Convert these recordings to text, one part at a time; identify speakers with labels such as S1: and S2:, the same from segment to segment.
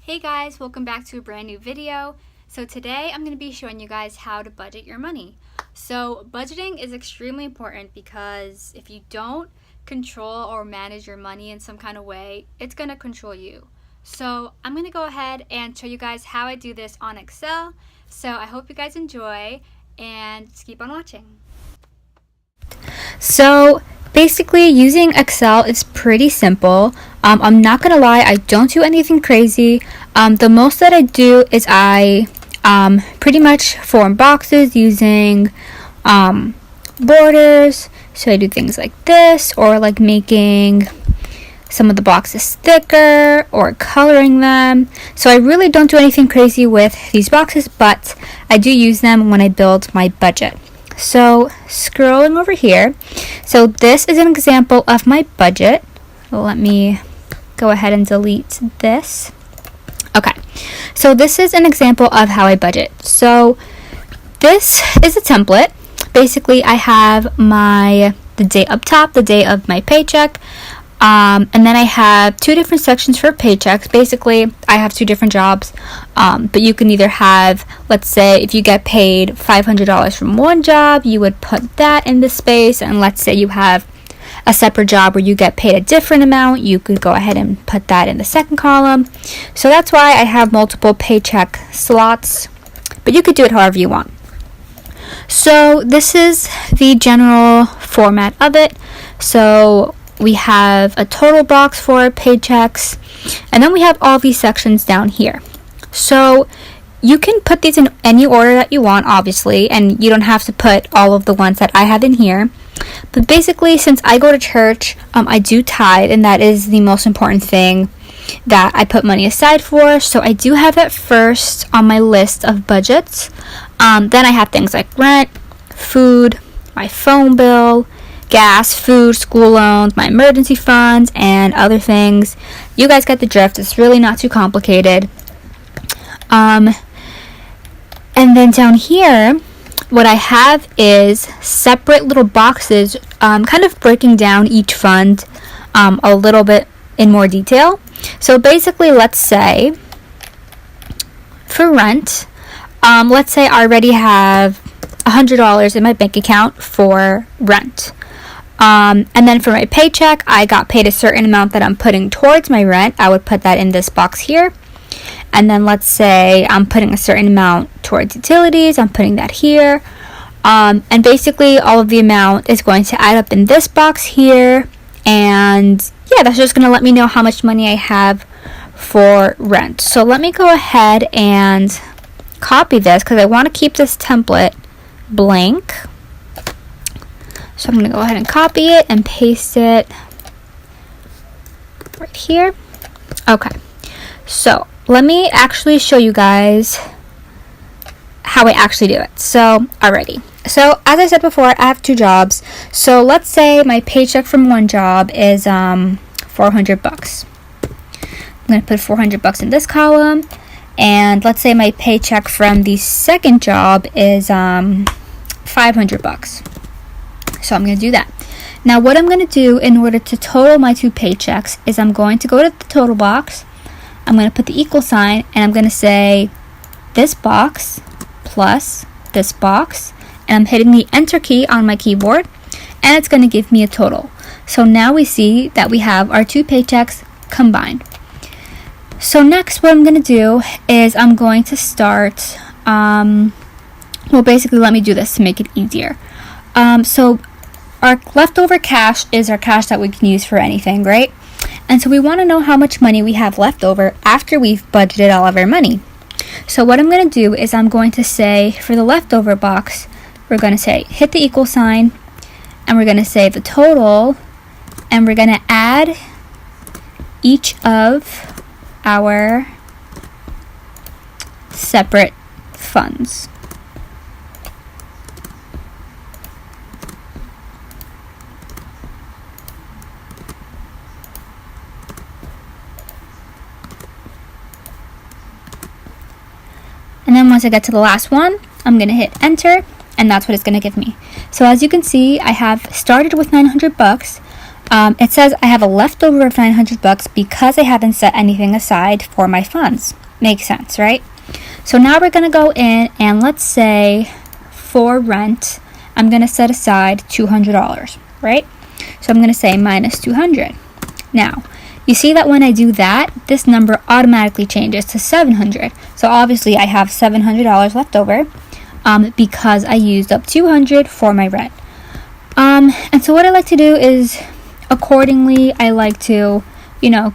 S1: Hey guys, welcome back to a brand new video. So today I'm going to be showing you guys how to budget your money. So budgeting is extremely important because if you don't control or manage your money in some kind of way, it's going to control you. So I'm going to go ahead and show you guys how I do this on Excel. So I hope you guys enjoy and just keep on watching. So basically, using Excel is pretty simple. I'm not gonna lie, I don't do anything crazy. The most that I do is I pretty much form boxes using borders. So I do things like this, or like making some of the boxes thicker or coloring them. So I really don't do anything crazy with these boxes, but I do use them when I build my budget. So scrolling over here, so this is an example of my budget. Let me go ahead and delete this. Okay, so this is an example of how I budget. So this is a template. Basically, I have the day up top, the day of my paycheck, and then I have two different sections for paychecks. Basically, I have two different jobs, but you can either have, let's say, if you get paid $500 from one job, you would put that in this space, and let's say you have a separate job where you get paid a different amount, you could go ahead and put that in the second column. So that's why I have multiple paycheck slots, but you could do it however you want. So this is the general format of it. So we have a total box for paychecks, and then we have all these sections down here. So you can put these in any order that you want, obviously, and you don't have to put all of the ones that I have in here. But basically, since I go to church, I do tithe, and that is the most important thing that I put money aside for. So I do have that first on my list of budgets. Then I have things like rent, food, my phone bill, gas, food, school loans, my emergency funds, and other things. You guys get the drift. It's really not too complicated. And then down here, what I have is separate little boxes, kind of breaking down each fund a little bit in more detail. So basically, let's say for rent, let's say I already have $100 in my bank account for rent. And then for my paycheck, I got paid a certain amount that I'm putting towards my rent. I would put that in this box here. And then let's say I'm putting a certain amount towards utilities. I'm putting that here. And basically all of the amount is going to add up in this box here. And yeah, that's just going to let me know how much money I have for rent. So let me go ahead and copy this because I want to keep this template blank. So I'm going to go ahead and copy it and paste it right here. Okay, so let me actually show you guys how I actually do it. So, alrighty. So, as I said before, I have two jobs. So, let's say my paycheck from one job is $400. I'm going to put $400 in this column. And let's say my paycheck from the second job is $500. So, I'm going to do that. Now, what I'm going to do in order to total my two paychecks is I'm going to go to the total box. I'm going to put the equal sign, and I'm going to say this box plus this box, and I'm hitting the enter key on my keyboard, and it's going to give me a total. So now we see that we have our two paychecks combined. So next, what I'm going to do is I'm going to start, basically let me do this to make it easier. So our leftover cash is our cash that we can use for anything, right? And so we want to know how much money we have left over after we've budgeted all of our money. So what I'm going to do is I'm going to say for the leftover box, we're going to say hit the equal sign, and we're going to say the total, and we're going to add each of our separate funds. And then once I get to the last one, I'm going to hit enter, and that's what it's going to give me. So as you can see, I have started with $900. It says I have a leftover of $900 because I haven't set anything aside for my funds. Makes sense, right? So now we're going to go in and let's say for rent, I'm going to set aside $200, right? So I'm going to say minus 200. Now, you see that when I do that, this number automatically changes to 700. So obviously I have $700 left over because I used up 200 for my rent. And so what I like to do is accordingly, I like to,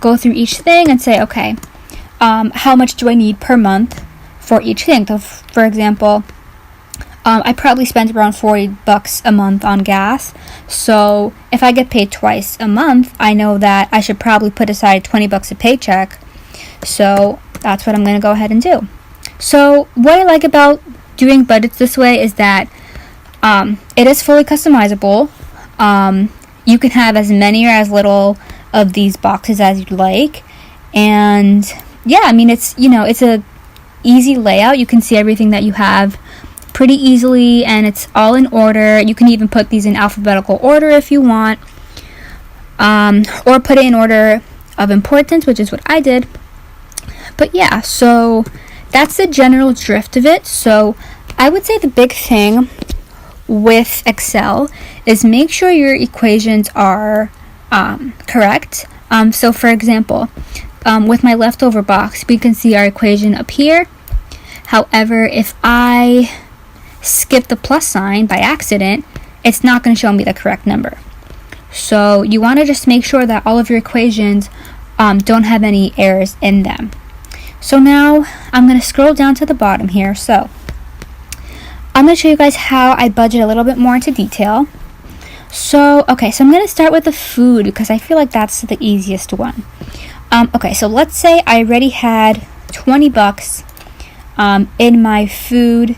S1: go through each thing and say, okay, how much do I need per month for each thing? So for example, I probably spend around $40 a month on gas. So if I get paid twice a month, I know that I should probably put aside $20 a paycheck. So that's what I'm going to go ahead and do. So what I like about doing budgets this way is that it is fully customizable. You can have as many or as little of these boxes as you'd like. And yeah, I mean, it's a easy layout. You can see everything that you have pretty easily, and it's all in order. You can even put these in alphabetical order if you want, or put it in order of importance, which is what I did. But yeah, so that's the general drift of it. So I would say the big thing with Excel is make sure your equations are correct. So for example, with my leftover box, we can see our equation up here. However, if I skip the plus sign by accident, it's not going to show me the correct number. So you want to just make sure that all of your equations don't have any errors in them. So now I'm going to scroll down to the bottom here. So I'm going to show you guys how I budget a little bit more into detail. So I'm going to start with the food because I feel like that's the easiest one. So let's say I already had $20 in my food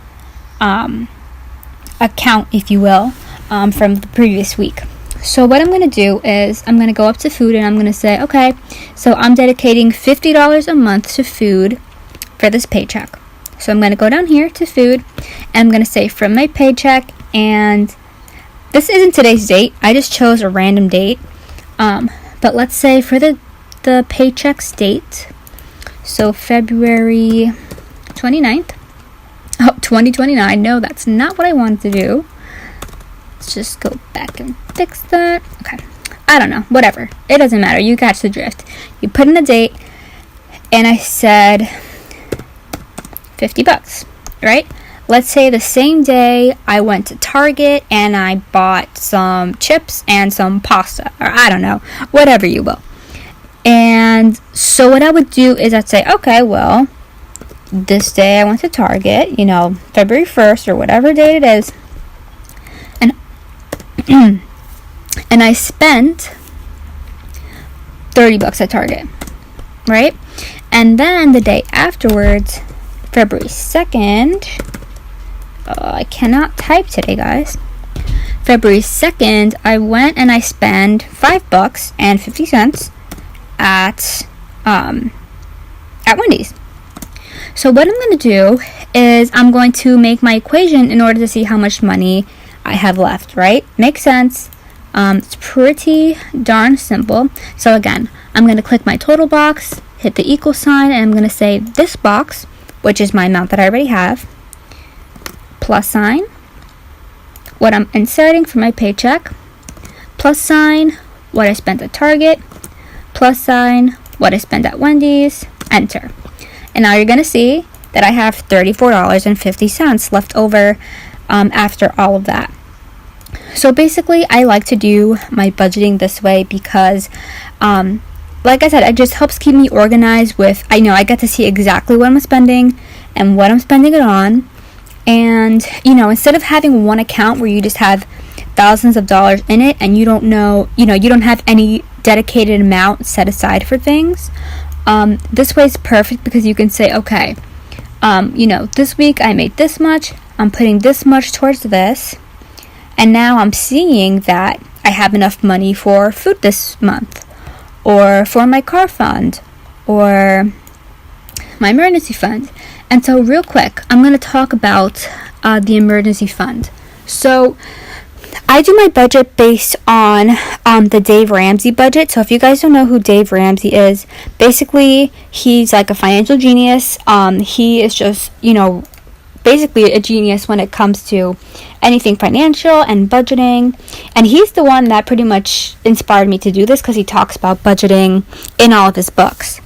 S1: account, if you will, from the previous week. So what I'm going to do is I'm going to go up to food and I'm going to say, okay, so I'm dedicating $50 a month to food for this paycheck. So I'm going to go down here to food and I'm going to say from my paycheck, and this isn't today's date. I just chose a random date. But let's say for the paycheck's date, so February 29th. Oh, 2029. No, that's not what I wanted to do. Let's just go back and fix that. Okay. I don't know. Whatever. It doesn't matter. You catch the drift. You put in the date, and I said $50, right? Let's say the same day I went to Target and I bought some chips and some pasta, or I don't know, whatever you will. And so what I would do is I'd say, okay, well, this day I went to Target, February 1st or whatever date it is, and and I spent $30 at Target, right? And then the day afterwards, February 2nd, I cannot type today, guys. February 2nd, I went and I spent $5.50 at Wendy's. So what I'm going to do is I'm going to make my equation in order to see how much money I have left, right? Makes sense. It's pretty darn simple. So again, I'm going to click my total box, hit the equal sign, and I'm going to say this box, which is my amount that I already have, plus sign, what I'm inserting for my paycheck, plus sign, what I spent at Target, plus sign, what I spent at Wendy's, enter. And now you're going to see that I have $34.50 left over after all of that. So basically, I like to do my budgeting this way because, like I said, it just helps keep me organized with, I get to see exactly what I'm spending and what I'm spending it on. And, instead of having one account where you just have thousands of dollars in it and you don't know, you don't have any dedicated amount set aside for things, this way is perfect because you can say, okay, this week I made this much, I'm putting this much towards this, and now I'm seeing that I have enough money for food this month, or for my car fund, or my emergency fund. And so real quick, I'm going to talk about the emergency fund. So I do my budget based on the Dave Ramsey budget. So if you guys don't know who Dave Ramsey is, basically he's like a financial genius. He is just, basically a genius when it comes to anything financial and budgeting. And he's the one that pretty much inspired me to do this, because he talks about budgeting in all of his books.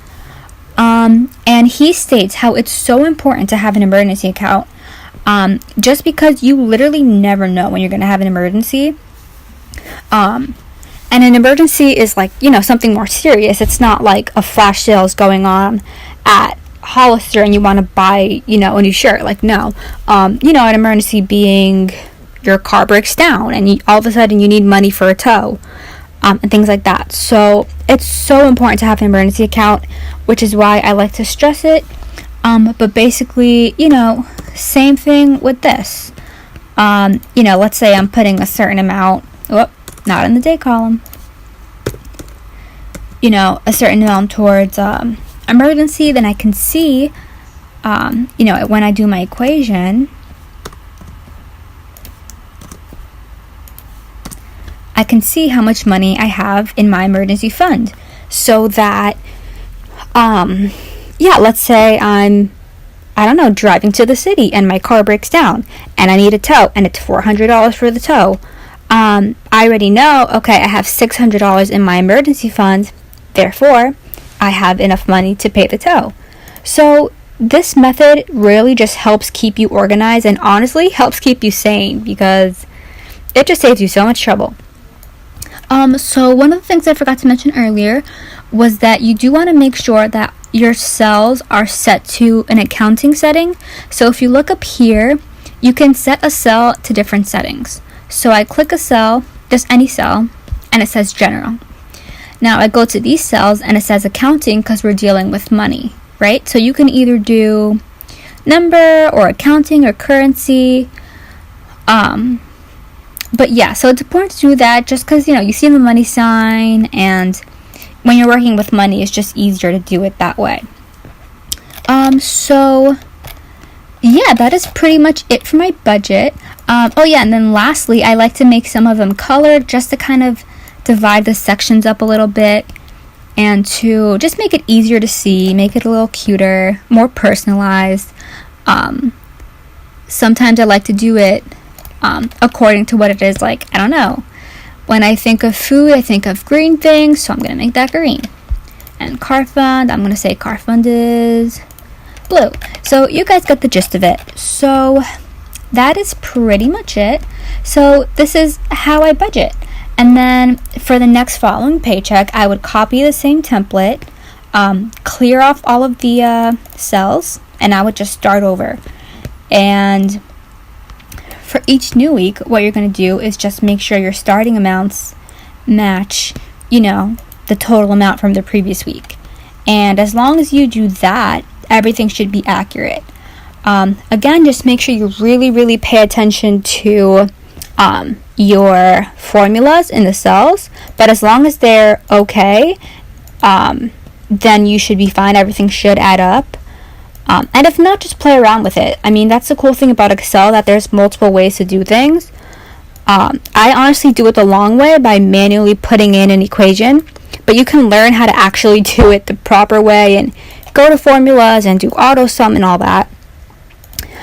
S1: And he states how it's so important to have an emergency account. Just because you literally never know when you're going to have an emergency. And an emergency is like, something more serious. It's not like a flash sales going on at Hollister and you want to buy, a new shirt. Like, no. An emergency being your car breaks down and all of a sudden you need money for a tow. And things like that. So it's so important to have an emergency account, which is why I like to stress it. But basically, same thing with this. Let's say I'm putting a certain amount, not in the day column, a certain amount towards emergency, then I can see, when I do my equation, I can see how much money I have in my emergency fund. So that, let's say I'm, driving to the city and my car breaks down and I need a tow and it's $400 for the tow. I already know, okay, I have $600 in my emergency fund. Therefore, I have enough money to pay the tow. So this method really just helps keep you organized and honestly helps keep you sane, because it just saves you so much trouble. So one of the things I forgot to mention earlier was that you do want to make sure that your cells are set to an accounting setting. So if you look up here, you can set a cell to different settings. So I click a cell, just any cell, and it says general. Now I go to these cells and it says accounting, because we're dealing with money, right? So you can either do number or accounting or currency. But yeah, so it's important to do that just because, you see the money sign, and when you're working with money, it's just easier to do it that way. So yeah, that is pretty much it for my budget. And then lastly, I like to make some of them colored just to kind of divide the sections up a little bit and to just make it easier to see, make it a little cuter, more personalized. Sometimes I like to do it according to what it is. Like, I don't know, when I think of food, I think of green things, so I'm going to make that green. And car fund, I'm going to say car fund is blue. So you guys got the gist of it. So that is pretty much it. So this is how I budget. And then for the next following paycheck, I would copy the same template, clear off all of the cells, and I would just start over. And for each new week, what you're going to do is just make sure your starting amounts match, the total amount from the previous week. And as long as you do that, everything should be accurate. Again, just make sure you really, really pay attention to your formulas in the cells. But as long as they're okay, then you should be fine. Everything should add up. And if not, just play around with it. I mean, that's the cool thing about Excel, that there's multiple ways to do things. I honestly do it the long way by manually putting in an equation, but you can learn how to actually do it the proper way and go to formulas and do auto sum and all that.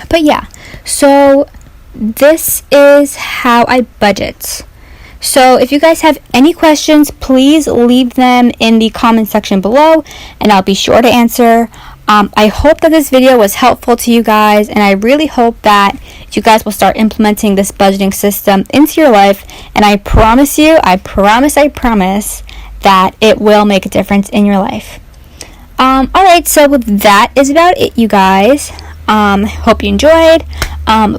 S1: But yeah, so this is how I budget. So if you guys have any questions, please leave them in the comment section below and I'll be sure to answer. I hope that this video was helpful to you guys, and I really hope that you guys will start implementing this budgeting system into your life, and I promise you, I promise that it will make a difference in your life. Alright, so that is about it, you guys. Hope you enjoyed.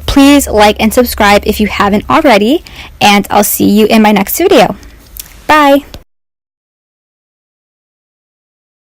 S1: Please like and subscribe if you haven't already, and I'll see you in my next video. Bye!